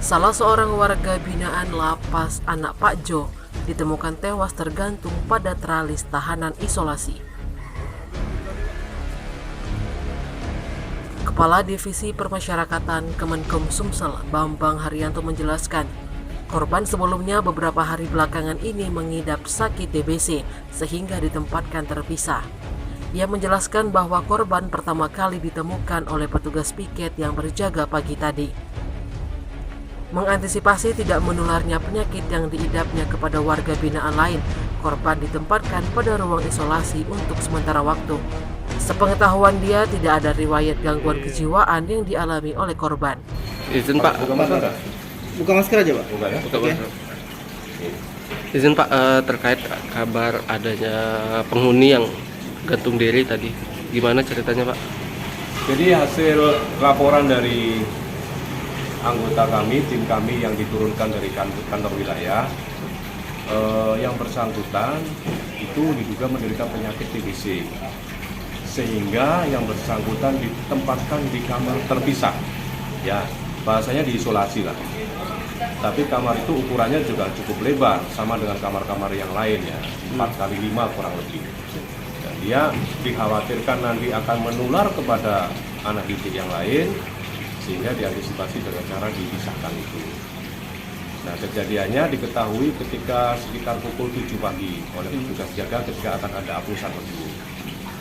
Salah seorang warga binaan lapas anak Pak Jo ditemukan tewas tergantung pada teralis tahanan isolasi. Kepala Divisi Permasyarakatan Kemenkum Sumsel, Bambang Haryanto menjelaskan, korban sebelumnya beberapa hari belakangan ini mengidap sakit TBC sehingga ditempatkan terpisah. Ia menjelaskan bahwa korban pertama kali ditemukan oleh petugas piket yang berjaga pagi tadi. Mengantisipasi tidak menularnya penyakit yang diidapnya kepada warga binaan lain, korban ditempatkan pada ruang isolasi untuk sementara waktu. Sepengetahuan dia, tidak ada riwayat gangguan kejiwaan yang dialami oleh korban. Izin Pak, Buka masker aja Pak. buka ya. Oke. Izin Pak, terkait kabar adanya penghuni yang gantung diri tadi, gimana ceritanya Pak? Jadi hasil laporan dari anggota kami, tim kami yang diturunkan dari kantor wilayah, yang bersangkutan itu diduga menderita penyakit TBC, sehingga yang bersangkutan ditempatkan di kamar terpisah, ya bahasanya diisolasi lah. Tapi kamar itu ukurannya juga cukup lebar, sama dengan kamar-kamar yang lain ya, 4x5 kurang lebih. Dan dia dikhawatirkan nanti akan menular kepada anak didik yang lain, sehingga diantisipasi dengan cara dipisahkan itu. Nah, kejadiannya diketahui ketika sekitar pukul 7 pagi oleh petugas jaga ketika akan ada apusan tersebut.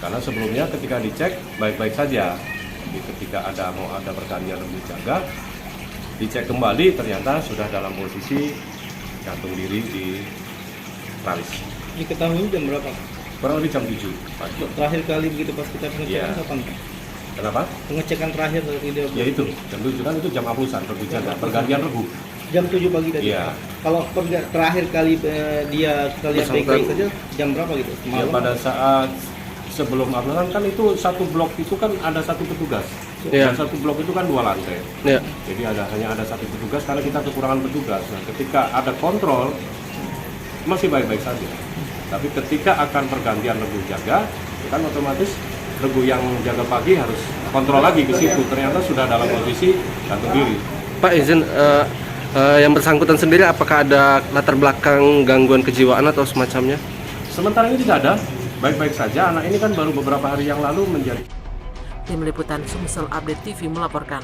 Karena sebelumnya ketika dicek baik-baik saja, jadi ketika mau ada pergantian regu jaga, dicek kembali ternyata sudah dalam posisi gantung diri di teralis. Diketahui jam berapa? Kurang lebih jam 7 pagi. Terakhir kali begitu pas kita pengecekan Iya. kapan? Kenapa? Pengecekan terakhir dari video. Ya itu, jam 7 kan itu jam apusan, regu jaga, pergantian regu. Jam 7 pagi tadi. Iya. Kalau terakhir kali dia kita lihat baik-baik saja jam berapa gitu? Ya pada saat sebelum apusan kan itu satu blok itu kan ada satu petugas. Iya. Dan satu blok itu kan 2 lantai. Ya, Jadi hanya ada satu petugas karena kita kekurangan petugas. Nah, ketika ada kontrol masih baik-baik saja. Tapi ketika akan pergantian regu jaga, kan otomatis regu yang jaga pagi harus kontrol lagi ke situ. Ternyata sudah dalam posisi gantung diri. Pak izin, yang bersangkutan sendiri apakah ada latar belakang gangguan kejiwaan atau semacamnya? Sementara ini tidak ada, baik-baik saja. Anak ini kan baru beberapa hari yang lalu menjadi Tim Liputan Sumsel Update TV melaporkan.